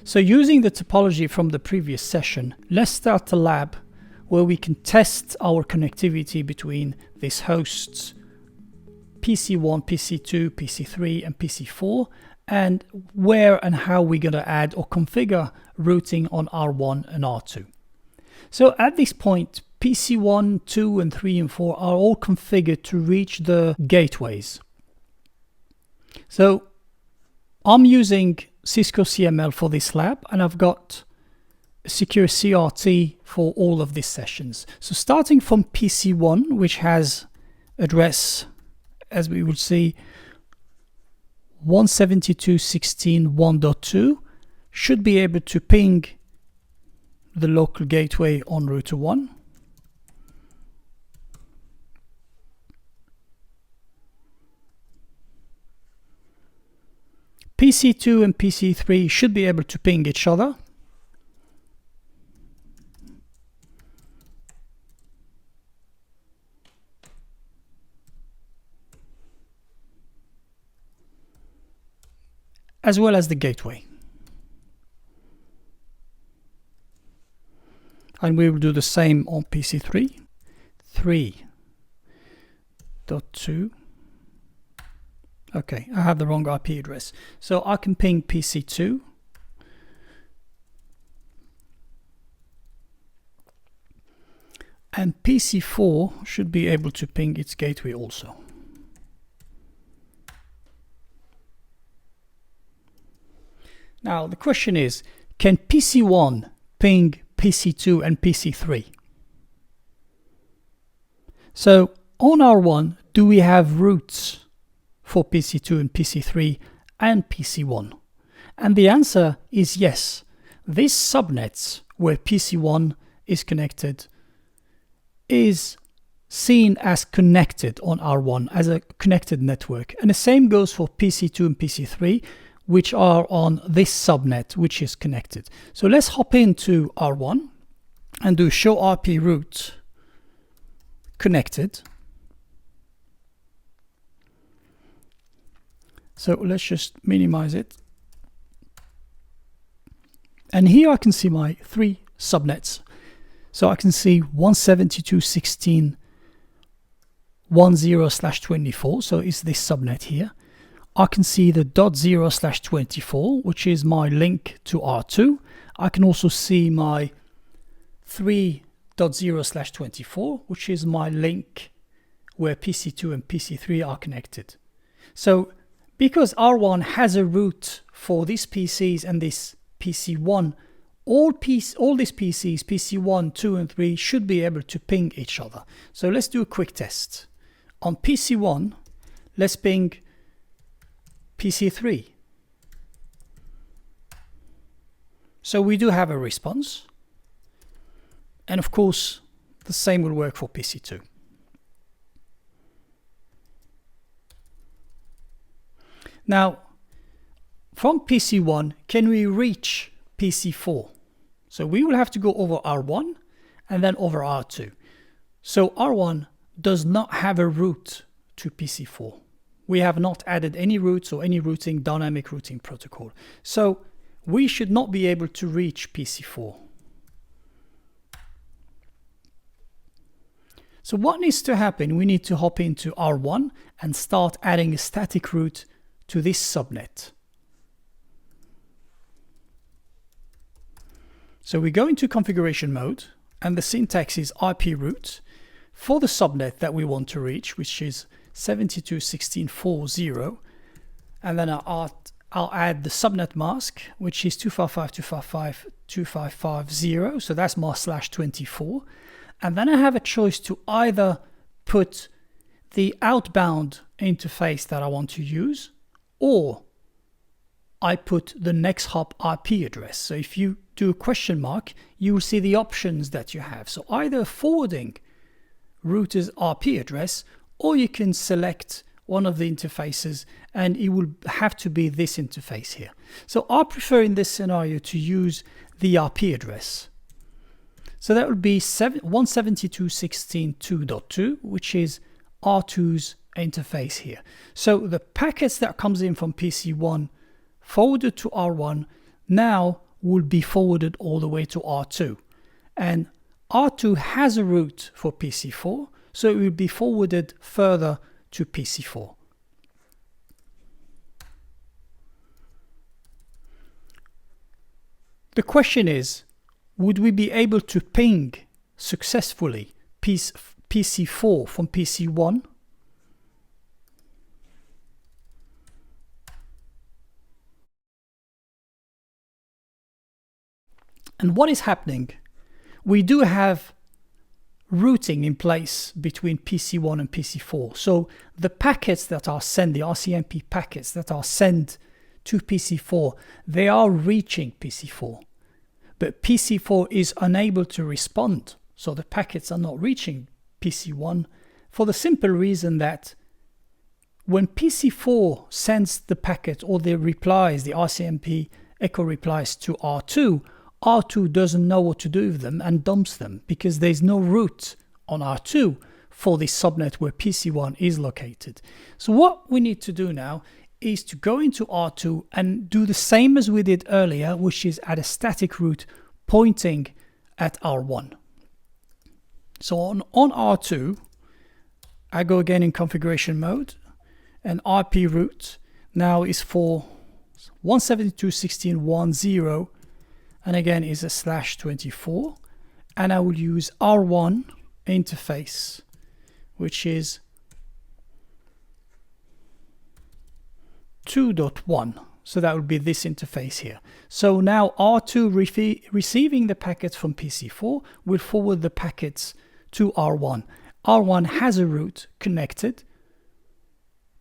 So using the topology from the previous session, let's start a lab where we can test our connectivity between these hosts PC1, PC2, PC3 and PC4, and where and how we're going to add or configure routing on R1 and R2. So at this point, PC1, 2 and 3 and 4 are all configured to reach the gateways. So I'm using Cisco CML for this lab, and I've got a secure CRT for all of these sessions. So starting from PC1, which has address, as we will see, 172.16.1.2, should be able to ping the local gateway on router 1. PC2 and PC3 should be able to ping each other. As well as the gateway. And we will do the same on PC3. 3.2. Okay, I have the wrong IP address. So I can ping PC2. And PC4 should be able to ping its gateway also. Now the question is, can PC1 ping PC2 and PC3? So on R1, do we have routes for PC2 and PC3 and PC1? And the answer is yes. These subnets where PC1 is connected is seen as connected on R1 as a connected network. And the same goes for PC2 and PC3, which are on this subnet, which is connected. So let's hop into R1 and do show IP route connected. So let's just minimize it. And here I can see my 3 subnets. So I can see 172.16.10/24, so it's this subnet here. I can see the .0/24, which is my link to R2. I can also see my 3.0/24, which is my link where PC2 and PC3 are connected. So because R1 has a route for these PCs and this PC1, all these PCs, PC1, 2 and 3, should be able to ping each other. So let's do a quick test. On PC1, let's ping PC3. So we do have a response. And of course, the same will work for PC2. Now, from PC1, can we reach PC4? So we will have to go over R1 and then over R2. So R1 does not have a route to PC4. We have not added any routes or any routing, dynamic routing protocol. So we should not be able to reach PC4. So what needs to happen? We need to hop into R1 and start adding a static route to this subnet. So we go into configuration mode, and the syntax is IP route for the subnet that we want to reach, which is 72.16.4.0, and then I'll add the subnet mask, which is 255.255.255.0, so that's my /24, and then I have a choice to either put the outbound interface that I want to use, or I put the next hop IP address. So if you do a question mark, you will see the options that you have. So either forwarding router's IP address, or you can select one of the interfaces and it will have to be this interface here. So I prefer in this scenario to use the IP address. So that would be 172.16.2.2, which is R2's interface here. So the packets that comes in from PC1 forwarded to R1 now will be forwarded all the way to R2. And R2 has a route for PC4, so it will be forwarded further to PC4. The question is, would we be able to ping successfully PC4 from PC1? And what is happening? We do have routing in place between PC1 and PC4. So the packets that are sent, the RCMP packets that are sent to PC4, they are reaching PC4. But PC4 is unable to respond. So the packets are not reaching PC1 for the simple reason that when PC4 sends the packet or the replies, the RCMP echo replies to R2, R2 doesn't know what to do with them and dumps them because there's no route on R2 for the subnet where PC1 is located. So what we need to do now is to go into R2 and do the same as we did earlier, which is add a static route pointing at R1. So on R2, I go again in configuration mode, and IP route now is for 172.16.1.0, and again is a /24, and I will use R1 interface, which is 2.1. So that would be this interface here. So now R2 receiving the packets from PC4 will forward the packets to R1. R1 has a route connected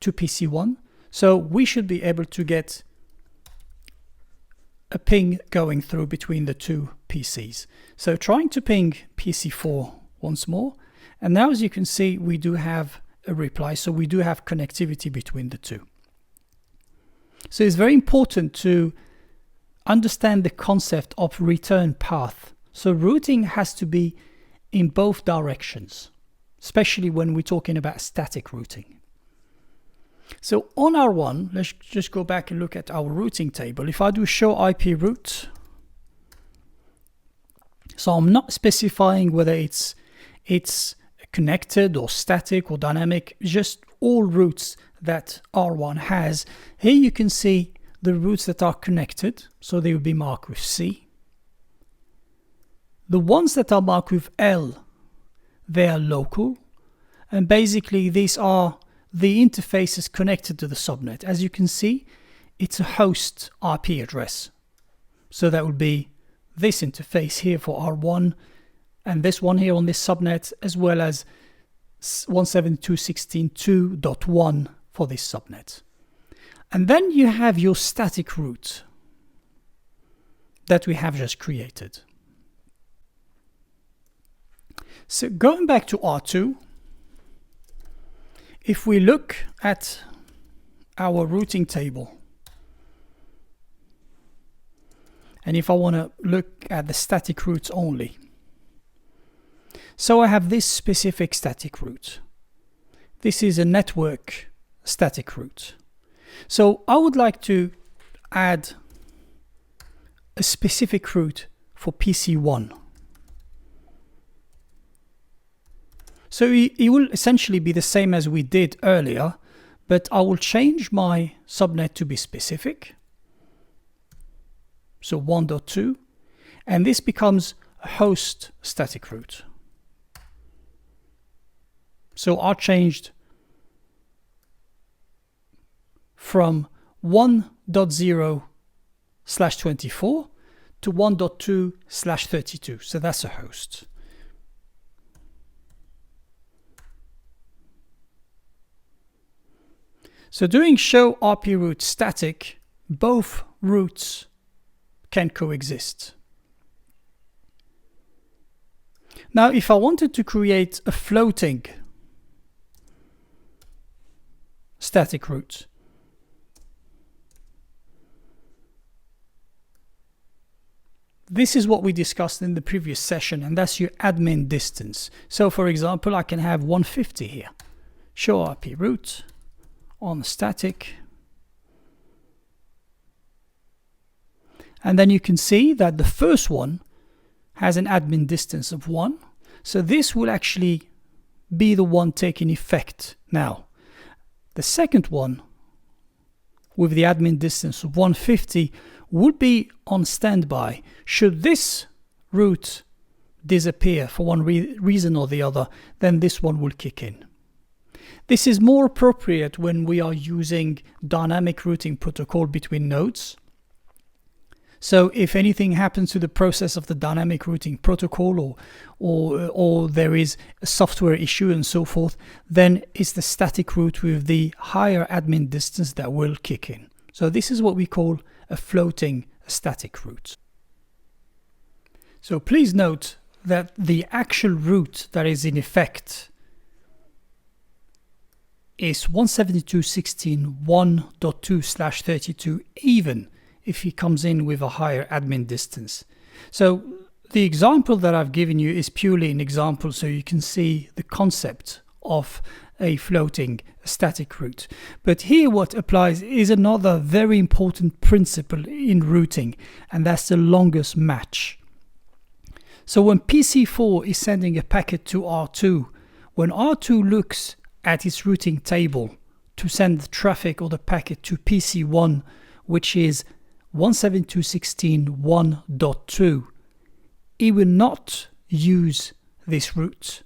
to PC1, so we should be able to get a ping going through between the two PCs. So trying to ping PC4 once more, and now as you can see we do have a reply, so we do have connectivity between the two. So it's very important to understand the concept of return path. So routing has to be in both directions, especially when we're talking about static routing. So on R1, let's just go back and look at our routing table. If I do show IP route, so I'm not specifying whether it's connected or static or dynamic, just all routes that R1 has. Here you can see the routes that are connected, so they will be marked with C. The ones that are marked with L, they are local, and basically these are the interfaces connected to the subnet. As you can see, it's a host IP address, so that would be this interface here for R1 and this one here on this subnet, as well as 172.16.2.1 for this subnet. And then you have your static route that we have just created. So going back to R2, if we look at our routing table, and if I want to look at the static routes only, so I have this specific static route. This is a network static route. So I would like to add a specific route for PC1. So it will essentially be the same as we did earlier, but I will change my subnet to be specific. So 1.2, and this becomes a host static route. So I changed from 1.0/24 to 1.2/32. So that's a host. So doing show IP route static, both routes can coexist. Now, if I wanted to create a floating static route, this is what we discussed in the previous session, and that's your admin distance. So for example, I can have 150 here. Show IP route on static. And then you can see that the first one has an admin distance of 1. So this will actually be the one taking effect now. The second one, with the admin distance of 150, would be on standby. Should this route disappear for one reason or the other, then this one will kick in. This is more appropriate when we are using dynamic routing protocol between nodes. So if anything happens to the process of the dynamic routing protocol, or there is a software issue and so forth, then it's the static route with the higher admin distance that will kick in. So this is what we call a floating static route. So please note that the actual route that is in effect is 172.16.1.2/32, even if he comes in with a higher admin distance. So the example that I've given you is purely an example so you can see the concept of a floating static route. But here what applies is another very important principle in routing, and that's the longest match. So when PC4 is sending a packet to R2, when R2 looks at its routing table to send the traffic or the packet to PC1, which is 172.16.1.2, it will not use this route,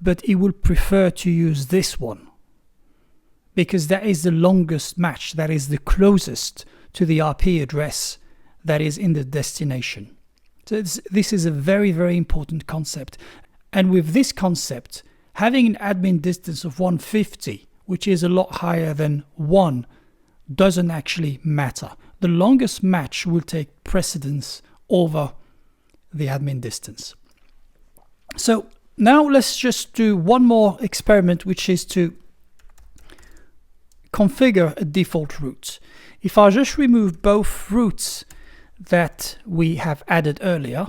but it will prefer to use this one because that is the longest match, that is the closest to the IP address that is in the destination. So this is a very, very important concept. And with this concept, having an admin distance of 150, which is a lot higher than 1, doesn't actually matter. The longest match will take precedence over the admin distance. So now let's just do one more experiment, which is to configure a default route. If I just remove both routes that we have added earlier,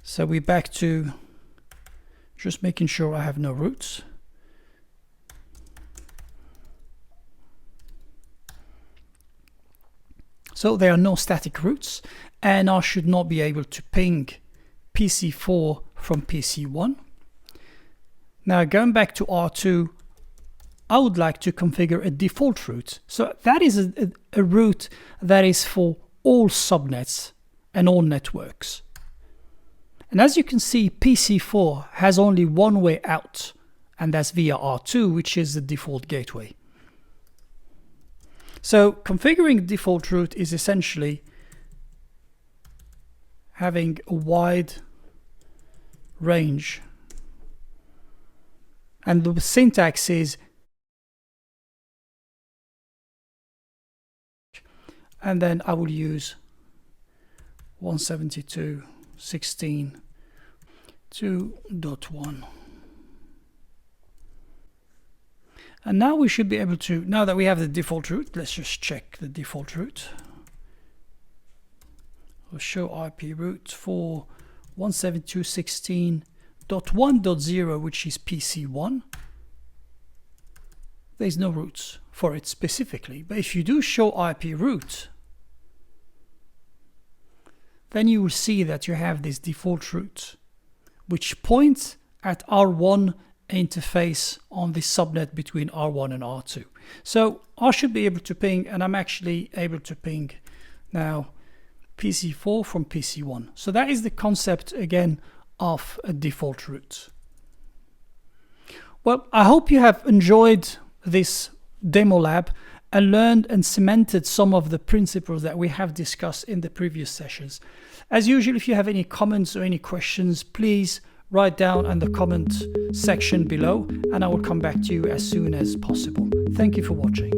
so we're back to just making sure I have no routes. So there are no static routes, and I should not be able to ping PC4 from PC1. Now going back to R2, I would like to configure a default route. So that is a route that is for all subnets and all networks. And as you can see, PC4 has only one way out, and that's via R2, which is the default gateway. So configuring a default route is essentially having a wide range. And the syntax is, and then I will use 172.16.2.1. And now we should be able to, now that we have the default route, let's just check the default route. We'll show IP route for 172.16.1.0, which is PC1. There's no routes for it specifically, but if you do show IP route, then you will see that you have this default route, which points at R1 interface on the subnet between R1 and R2. So I should be able to ping, and I'm actually able to ping now PC4 from PC1. So that is the concept again of a default route. Well, I hope you have enjoyed this demo lab and learned and cemented some of the principles that we have discussed in the previous sessions. As usual, if you have any comments or any questions, please write down in the comment section below, and I will come back to you as soon as possible. Thank you for watching.